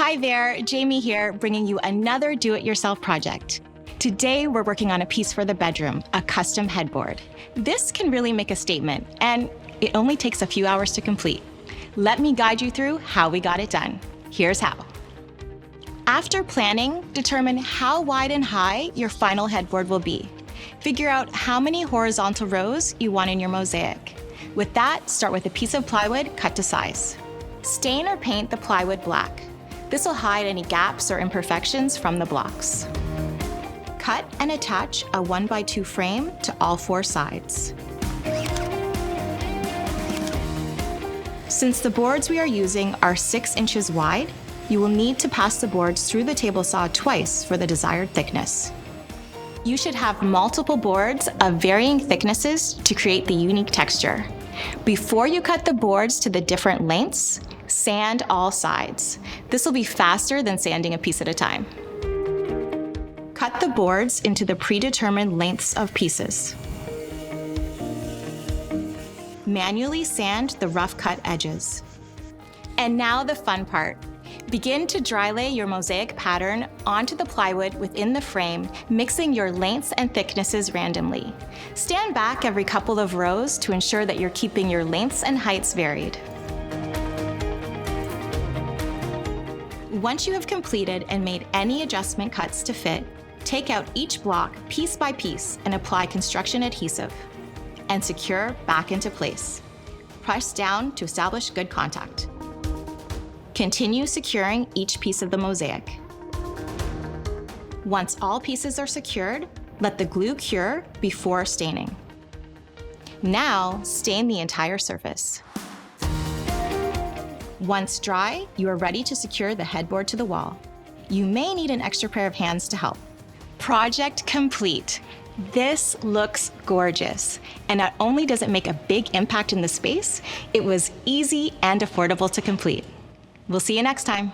Hi there, Jamie here, bringing you another do-it-yourself project. Today, we're working on a piece for the bedroom, a custom headboard. This can really make a statement, and it only takes a few hours to complete. Let me guide you through how we got it done. Here's how. After planning, determine how wide and high your final headboard will be. Figure out how many horizontal rows you want in your mosaic. With that, start with a piece of plywood cut to size. Stain or paint the plywood black. This will hide any gaps or imperfections from the blocks. Cut and attach a 1x2 frame to all 4 sides. Since the boards we are using are 6 inches wide, you will need to pass the boards through the table saw twice for the desired thickness. You should have multiple boards of varying thicknesses to create the unique texture. Before you cut the boards to the different lengths, sand all sides. This will be faster than sanding a piece at a time. Cut the boards into the predetermined lengths of pieces. Manually sand the rough cut edges. And now the fun part. Begin to dry lay your mosaic pattern onto the plywood within the frame, mixing your lengths and thicknesses randomly. Stand back every couple of rows to ensure that you're keeping your lengths and heights varied. Once you have completed and made any adjustment cuts to fit, take out each block piece by piece and apply construction adhesive, and secure back into place. Press down to establish good contact. Continue securing each piece of the mosaic. Once all pieces are secured, let the glue cure before staining. Now, stain the entire surface. Once dry, you are ready to secure the headboard to the wall. You may need an extra pair of hands to help. Project complete. This looks gorgeous. And not only does it make a big impact in the space, it was easy and affordable to complete. We'll see you next time.